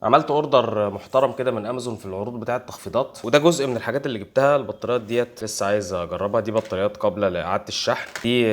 عملت اوردر محترم كده من امازون في العروض بتاعه التخفيضات، وده جزء من الحاجات اللي جبتها. البطاريات ديت لسه عايز اجربها، دي بطاريات قابله لاعاده الشحن، دي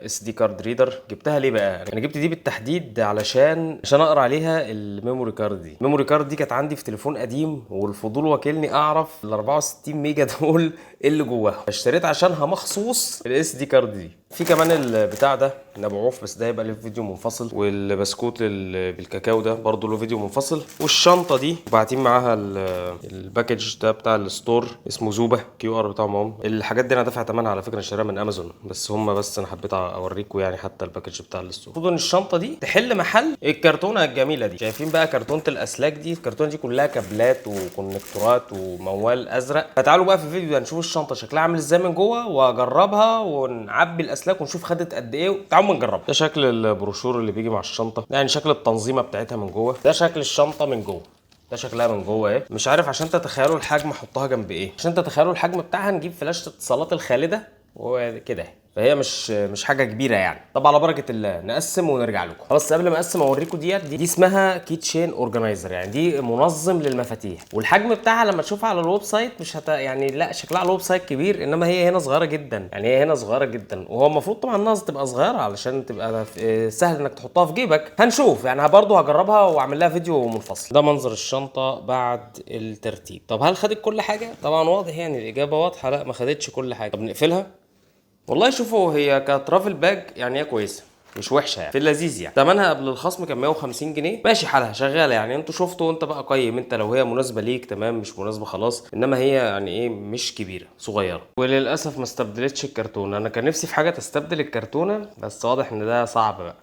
اس دي كارد ريدر. جبتها ليه بقى؟ انا جبت دي بالتحديد عشان اقرا عليها الميموري كارد دي. الميموري كارد دي كانت عندي في تليفون قديم، والفضول واكلني اعرف ال 64 ميجا دول ايه اللي جواها، اشتريت عشانها مخصوص الاس دي كارد دي. في كمان البتاع ده نبعوف، بس ده هيبقى له فيديو منفصل، والبسكوت بالكاكاو ده برضه له فيديو منفصل، والشنطه دي باعتين معاها الباكج ده بتاع الستور اسمه زوبه QR بتاعهم هم. الحاجات دي انا دافع ثمنها على فكره، شاريها من امازون، بس انا حبيت اوريكم يعني حتى الباكج بتاع الستور. المفروض ان الشنطه دي تحل محل الكرتونه الجميله دي. شايفين بقى كرتونه الاسلاك دي؟ الكرتونه دي كلها كابلات وكونكتورات وموال ازرق. فتعالوا بقى في الفيديو ده نشوف الشنطه شكلها عامل ازاي من جوه، واجربها ونعبي الاسلاك ونشوف خدت قد ايه. تعالوا نجربها. ده شكل البروشور اللي بيجي مع الشنطه، يعني شكل التنظيمه بتاعتها من جوه. ده شكل الشنطه من جوه، ده شكلها من جوه ايه. مش عارف عشان تتخيلوا الحجم احطها جنب ايه، عشان تتخيلوا الحجم بتاعها نجيب فلاشه اتصالات الخالده وكده. فهي مش حاجه كبيره يعني. طب على بركه الله نقسم ونرجع لكم. خلاص قبل ما اقسم اوريكم دي اسمها كي تشين اورجانيزر، يعني دي منظم للمفاتيح. والحجم بتاعها لما تشوفها على الويب سايت مش يعني لا، شكلها على الويب سايت كبير، انما هي هنا صغيره جدا. يعني هي هنا صغيره جدا، وهو المفروض طبعا انها تبقى صغيره علشان تبقى سهل انك تحطها في جيبك. هنشوف يعني، برضه هجربها واعمل لها فيديو منفصل. ده منظر الشنطه بعد الترتيب. طب هل خدت كل حاجه؟ طبعا واضح يعني الاجابه واضحه، لا ما خدتش كل حاجه. طب نقفلها. والله شوفوا، هي كترافل باج يعني هي كويسه، مش وحشه يعني، في اللذيذ يعني. ثمنها قبل الخصم كان 150 جنيه، ماشي حالها شغاله يعني. انتوا شفتوا، انت بقى قيم انت لو هي مناسبه ليك تمام، مش مناسبه خلاص. انما هي يعني ايه، مش كبيره، صغيره. وللاسف ما استبدلتش الكرتونه. انا كان نفسي في حاجه تستبدل الكرتونه، بس واضح ان ده صعب بقى.